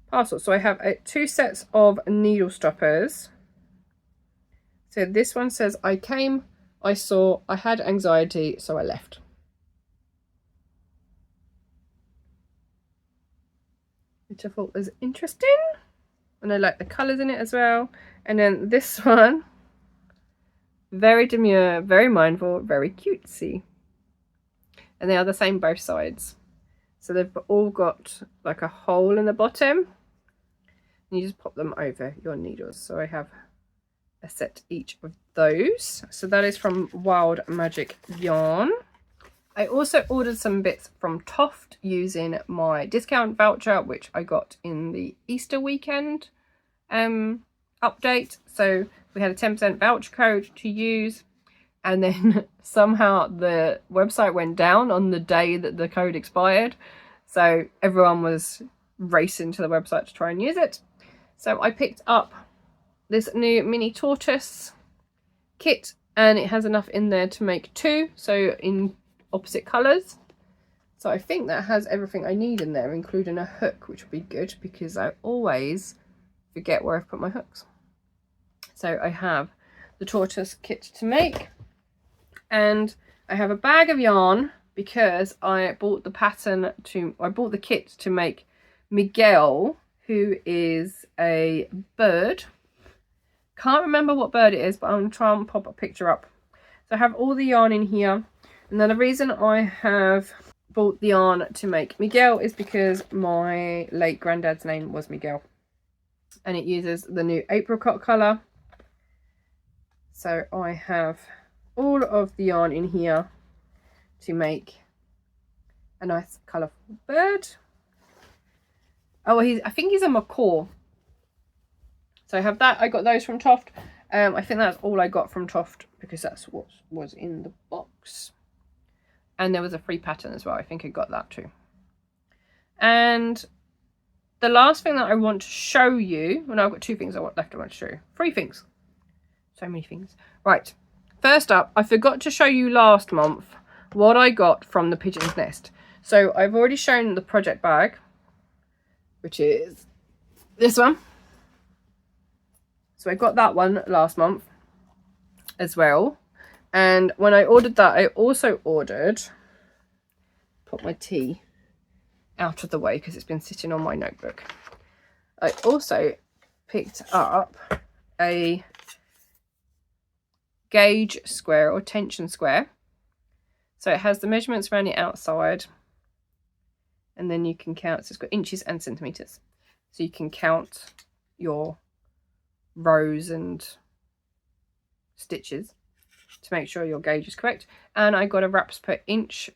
parcels. So I have 2 sets of needle stoppers. So this one says, I came, I saw, I had anxiety, so I left. Which I thought was interesting. And I like the colours in it as well. And then this one, very demure, very mindful, very cutesy. And they are the same both sides. So they've all got like a hole in the bottom. And you just pop them over your needles. So I have a set each of those. So that is from Wild Magic Yarn. I also ordered some bits from Taft using my discount voucher, which I got in the Easter weekend update. So we had a 10% voucher code to use, and then somehow the website went down on the day that the code expired. So everyone was racing to the website to try and use it. So I picked up this new mini tortoise kit, and it has enough in there to make 2, so in opposite colours. So I think that has everything I need in there, including a hook, which will be good because I always forget where I've put my hooks. So I have the tortoise kit to make, and I have a bag of yarn because I bought the kit to make Miguel, who is a bird. Can't remember what bird it is, but I'm going to try and pop a picture up. So I have all the yarn in here. And then the reason I have bought the yarn to make Miguel is because my late granddad's name was Miguel. And it uses the new apricot colour. So I have all of the yarn in here to make a nice colourful bird. Oh, I think he's a macaw. So I have that. I got those from Taft. I think that's all I got from Taft because that's what was in the box. And there was a free pattern as well. I think I got that too. And the last thing that I want to show you, well, no, I've got 2 things I want to show you. 3 things. So many things. Right. First up, I forgot to show you last month what I got from the Pigeon's Nest. So I've already shown the project bag, which is this one. So I got that one last month as well. And when I ordered that, I also ordered, put my tea out of the way because it's been sitting on my notebook. I also picked up a gauge square or tension square. So it has the measurements around the outside, and then you can count. So it's got inches and centimeters. So you can count your rows and stitches to make sure your gauge is correct. And I got a wraps per inch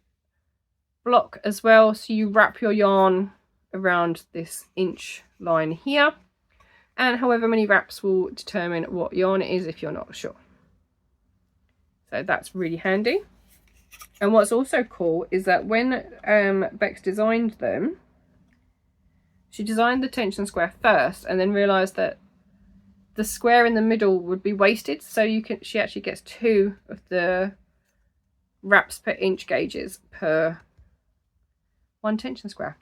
block as well, so you wrap your yarn around this inch line here, and however many wraps will determine what yarn it is if you're not sure. So that's really handy. And what's also cool is that when Bex designed them, she designed the tension square first and then realised that the square in the middle would be wasted, so she actually gets 2 of the wraps per inch gauges per 1 tension square,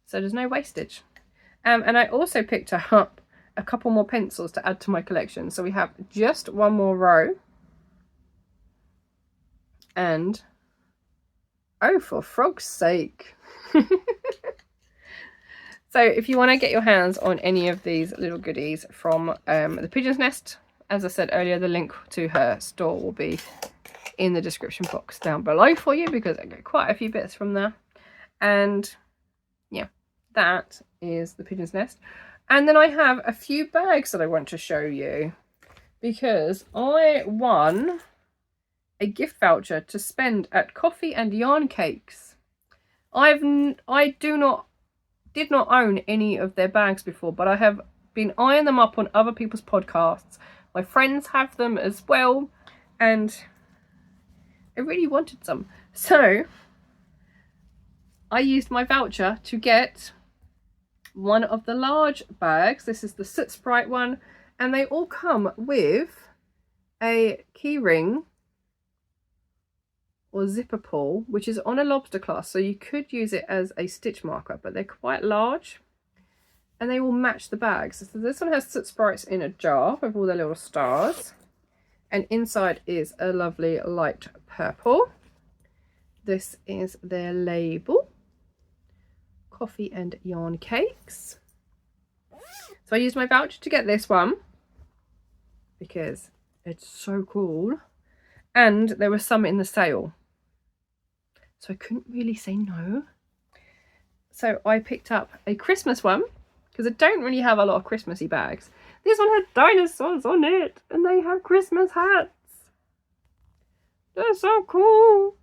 so there's no wastage. And I also picked up a couple more pencils to add to my collection, so we have just 1 more row. And oh, for frog's sake. So if you want to get your hands on any of these little goodies from the Pigeon's Nest, as I said earlier, the link to her store will be in the description box down below for you, because I get quite a few bits from there. And yeah, that is the Pigeon's Nest. And then I have a few bags that I want to show you, because I won a gift voucher to spend at Coffee and Yarn Cakes. I did not own any of their bags before, but I have been eyeing them up on other people's podcasts. My friends have them as well, and I really wanted some. So I used my voucher to get one of the large bags. This is the Soot Sprite one, and they all come with a key ring or zipper pull, which is on a lobster clasp, so you could use it as a stitch marker, but they're quite large and they will match the bags. So this one has Soot Sprites in a jar with all their little stars, and inside is a lovely light purple. This is their label, Coffee and Yarn Cakes. So I used my voucher to get this one because it's so cool, and there was some in the sale, so I couldn't really say no. So I picked up a Christmas one because I don't really have a lot of Christmassy bags. This one had dinosaurs on it and they have Christmas hats. They're so cool.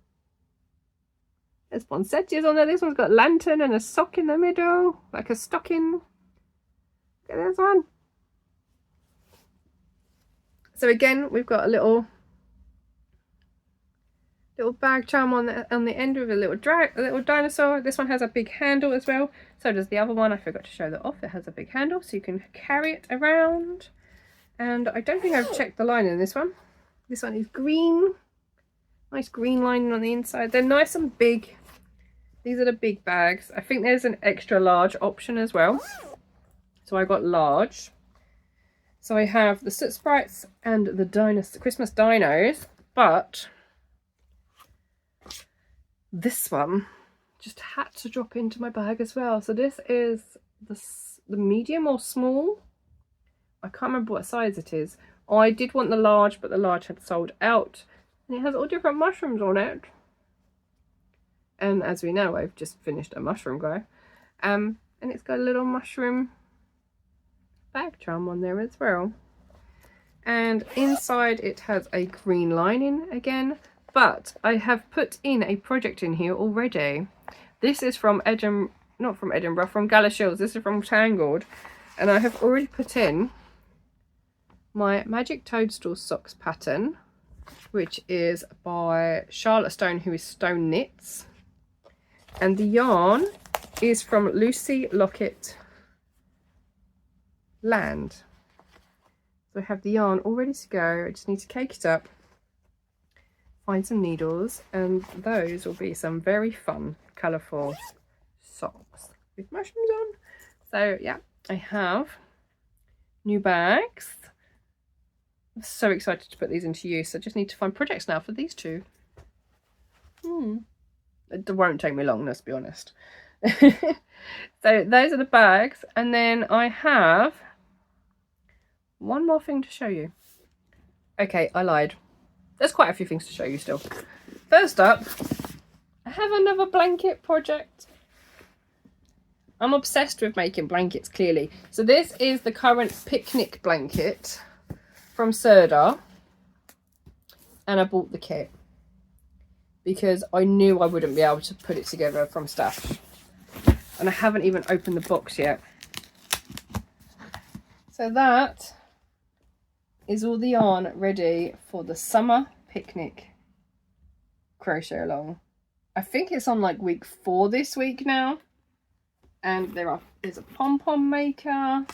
There's poinsettias on there. This one's got a lantern and a sock in the middle, like a stocking. Look at this one. So again, we've got a little bag charm on the end with a little dinosaur. This one has a big handle as well. So does the other one. I forgot to show that off. It has a big handle so you can carry it around. And I don't think I've checked the lining in this one. This one is green. Nice green lining on the inside. They're nice and big. These are the big bags. I think there's an extra large option as well. So I got large. So I have the Soot Sprites and the Christmas dinos, but this one just had to drop into my bag as well. So this is the medium or small. I can't remember what size it is. I did want the large, but the large had sold out. And it has all different mushrooms on it. And as we know, I've just finished a mushroom go. And it's got a little mushroom bag charm on there as well. And inside it has a green lining again. But I have put in a project in here already. This is from not from Edinburgh, from Galashiels. This is from Tangled. And I have already put in my Magic Toadstool Socks pattern, which is by Charlotte Stone, who is Stone Knits. And the yarn is from Lucy Lockett Land. So I have the yarn all ready to go. I just need to cake it up, find some needles, and those will be some very fun, colourful socks with mushrooms on. So yeah, I have new bags. I'm so excited to put these into use. I just need to find projects now for these two. It won't take me long, let's be honest. So those are the bags, and then I have one more thing to show you. Okay, I lied. There's quite a few things to show you still. First up, I have another blanket project. I'm obsessed with making blankets, clearly. So this is the current picnic blanket from Snood, and I bought the kit because I knew I wouldn't be able to put it together from stash. And I haven't even opened the box yet. So that is all the yarn ready for the summer picnic crochet along. I think it's on like week 4 this week now. And there's a pom-pom maker.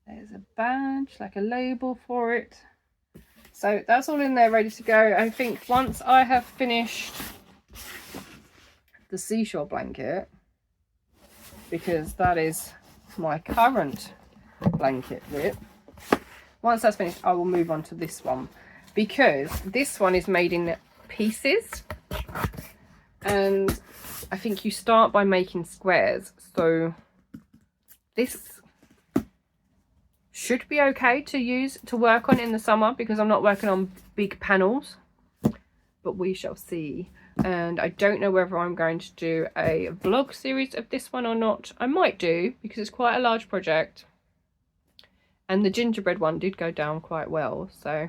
There's a badge, like a label for it. So that's all in there ready to go. I think once I have finished the seashore blanket, because that is my current blanket whip, once that's finished, I will move on to this one, because this one is made in pieces, and I think you start by making squares. So this should be okay to work on in the summer, because I'm not working on big panels, but we shall see. And I don't know whether I'm going to do a vlog series of this one or not. I might do, because it's quite a large project. And the gingerbread one did go down quite well, so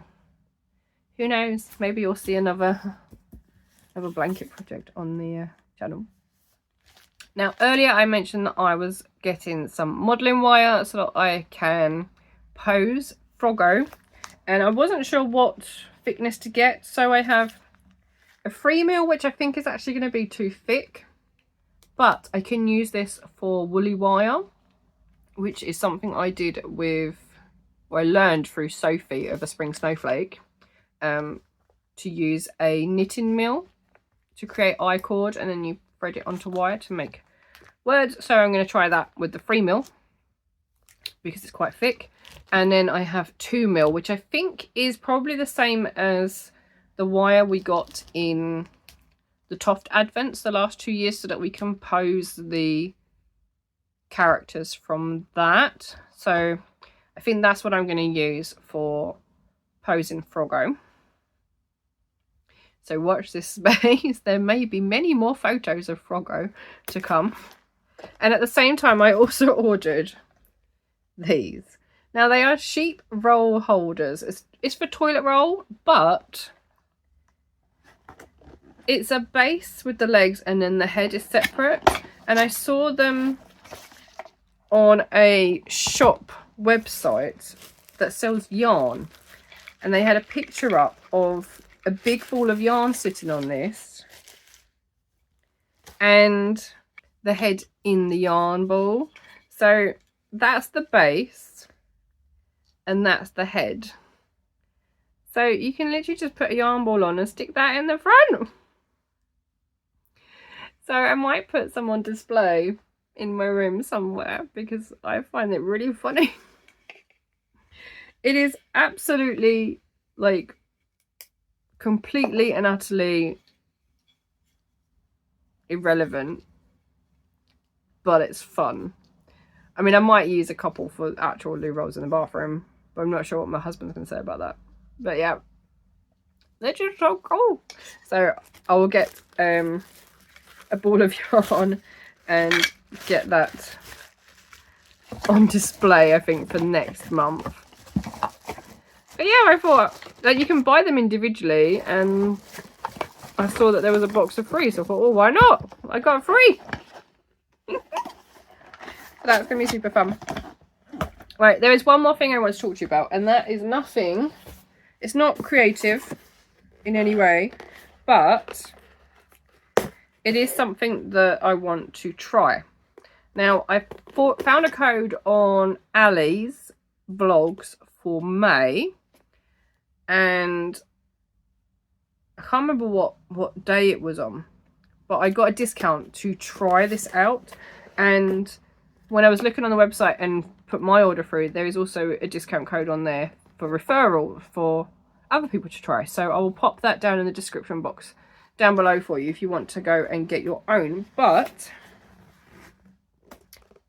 who knows? Maybe you'll see another blanket project on the channel. Now, earlier I mentioned that I was getting some modelling wire so that I can pose Froggo, and I wasn't sure what thickness to get, so I have a 3mm, which I think is actually going to be too thick, but I can use this for woolly wire, which is something I did with, or I learned through Sophie of a Spring Snowflake, to use a knitting mill to create I-cord, and then you thread it onto wire to make words. So I'm going to try that with the 3mm because it's quite thick. And then I have 2mm, which I think is probably the same as the wire we got in the Taft Advents the last 2 years, so that we can pose the characters from that. So I think that's what I'm going to use for posing Froggo. So watch this space. There may be many more photos of Froggo to come. And at the same time, I also ordered these. Now they are sheep roll holders. It's for toilet roll, but it's a base with the legs and then the head is separate. And I saw them on a shop website that sells yarn. And they had a picture up of a big ball of yarn sitting on this. And the head in the yarn ball. So that's the base. And that's the head. So you can literally just put a yarn ball on and stick that in the front. So I might put some on display in my room somewhere because I find it really funny. It is absolutely, like, completely and utterly irrelevant, but it's fun. I mean, I might use a couple for actual loo rolls in the bathroom, but I'm not sure what my husband's going to say about that. But yeah, they're just so cool. So I will get a ball of yarn and get that on display, I think, for next month. But yeah, I thought that you can buy them individually, and I saw that there was a box of 3, so I thought, oh, why not? I got 3. That's going to be super fun. Right, there is one more thing I want to talk to you about, and that is nothing. It's not creative in any way, but it is something that I want to try. Now, I found a code on Ali's blogs for May, and I can't remember what day it was on, but I got a discount to try this out. And when I was looking on the website and put my order through, there is also a discount code on there for referral for other people to try. So I will pop that down in the description box down below for you if you want to go and get your own. But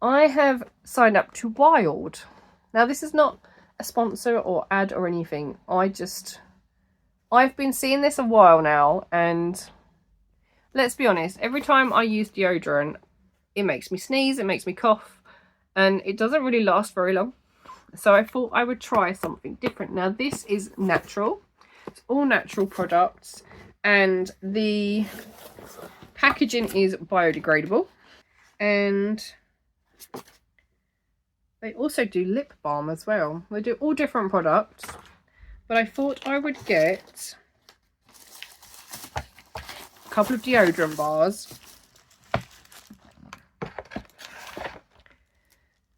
I have signed up to Wild. Now, this is not a sponsor or ad or anything. I've been seeing this a while now, and let's be honest, every time I use deodorant, it makes me sneeze, it makes me cough, and it doesn't really last very long. So I thought I would try something different. Now, this is natural. It's all natural products, and the packaging is biodegradable, and they also do lip balm as well. They do all different products, but I thought I would get a couple of deodorant bars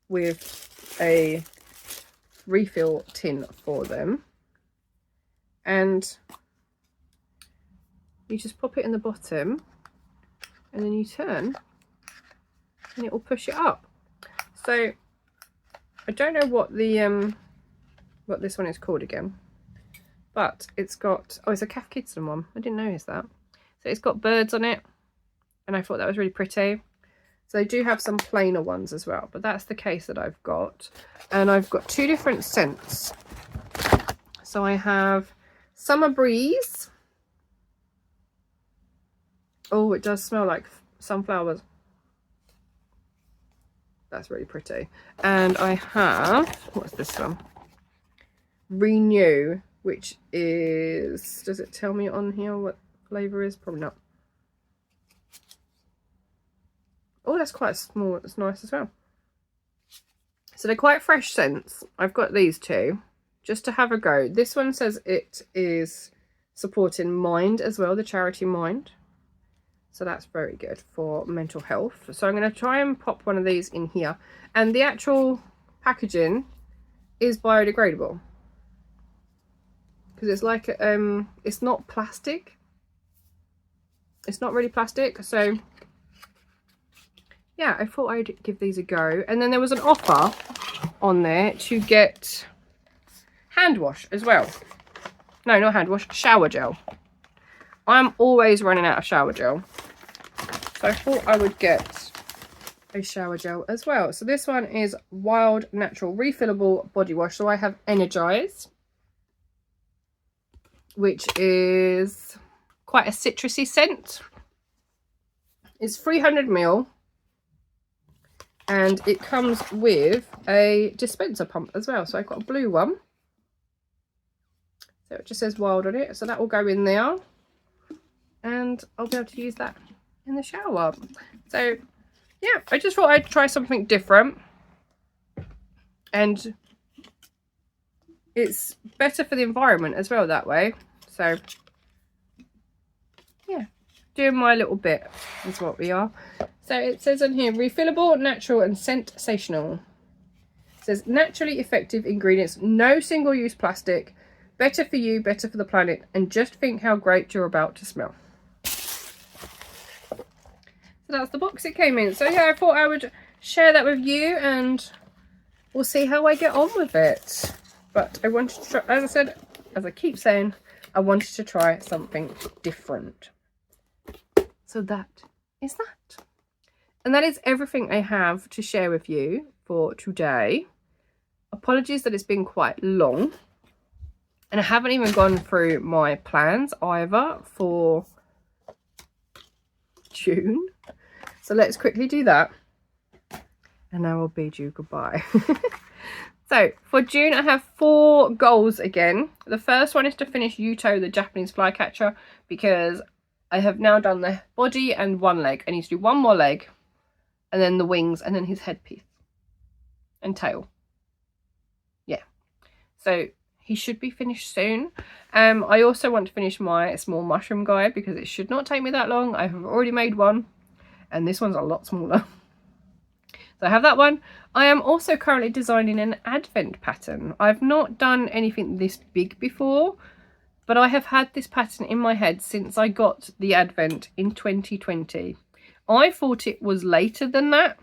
with a refill tin for them, and you just pop it in the bottom and then you turn and it will push it up. So I don't know what the what this one is called again, but it's got, oh, it's a Calf Kidston one. I didn't notice that. So it's got birds on it, and I thought that was really pretty. So they do have some plainer ones as well, but that's the case that I've got. And I've got 2 different scents. So I have Summer Breeze. Oh, it does smell like sunflowers. That's really pretty. And I have, what's this one? Renew, which is, does it tell me on here what flavour is? Probably not. Oh, that's quite small. That's nice as well. So they're quite fresh scents. I've got these 2 just to have a go. This one says it is supporting Mind as well, the charity Mind. So that's very good for mental health. So I'm going to try and pop one of these in here. And the actual packaging is biodegradable, because it's like it's not plastic. It's not really plastic. So yeah, I thought I'd give these a go. And then there was an offer on there to get hand wash as well. No, not hand wash, shower gel. I'm always running out of shower gel, so I thought I would get a shower gel as well. So this one is Wild Natural Refillable Body Wash. So I have Energize, which is quite a citrusy scent. It's 300ml. And it comes with a dispenser pump as well. So I've got a blue one. So it just says wild on it. So that will go in there. And I'll be able to use that in the shower. So yeah, I just thought I'd try something different. And it's better for the environment as well that way. So yeah, doing my little bit is what we are. So it says on here, refillable, natural and sensational. It says naturally effective ingredients, no single-use plastic, better for you, better for the planet, and just think how great you're about to smell. So that's the box it came in. So yeah, I thought I would share that with you and we'll see how I get on with it. But I wanted to try, as I said, as I keep saying, I wanted to try something different. So that is that. And that is everything I have to share with you for today. Apologies that it's been quite long. And I haven't even gone through my plans either for June. So let's quickly do that. And I will bid you goodbye. So for June, I have 4 goals again. The first one is to finish Yuto, the Japanese flycatcher, because I have now done the body and 1 leg. I need to do 1 more leg. And then the wings, and then his headpiece and tail. Yeah, so he should be finished soon. I also want to finish my small mushroom guide because it should not take me that long. I have already made one, and this one's a lot smaller. So I have that one. I am also currently designing an advent pattern. I've not done anything this big before, but I have had this pattern in my head since I got the advent in 2020. I thought it was later than that,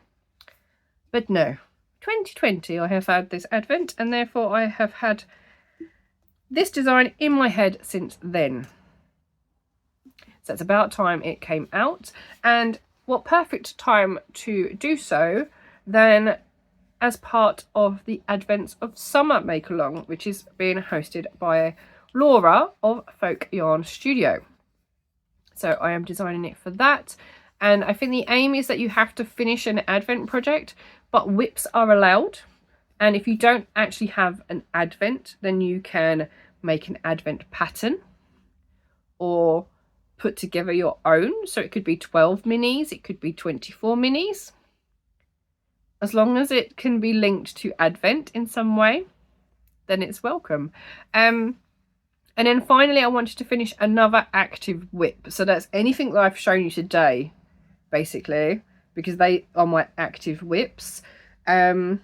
but no. 2020 I have had this advent, and therefore I have had this design in my head since then. So it's about time it came out, and what perfect time to do so than as part of the Advents of Summer Make Along, which is being hosted by Laura of Folk Yarn Studio. So I am designing it for that. And I think the aim is that you have to finish an advent project, but whips are allowed. And if you don't actually have an advent, then you can make an advent pattern or put together your own. So it could be 12 minis, it could be 24 minis. As long as it can be linked to advent in some way, then it's welcome. And then finally, I wanted to finish another active whip. So that's anything that I've shown you today, basically, because they are my active whips. And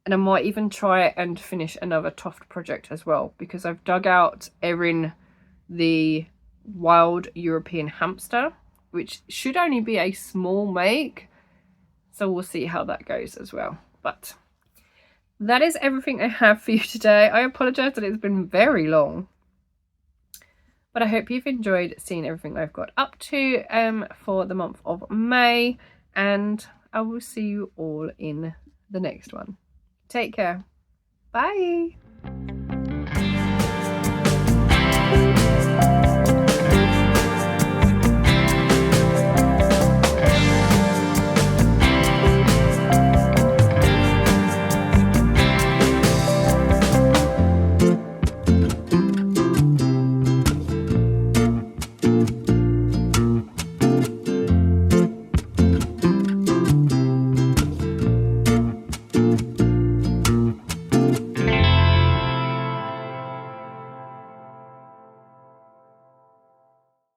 I might even try and finish another Taft project as well, because I've dug out Erin the wild European hamster, which should only be a small make. So we'll see how that goes as well. But that is everything I have for you today. I apologise that it's been very long. But I hope you've enjoyed seeing everything I've got up to for the month of May. And I will see you all in the next one. Take care. Bye.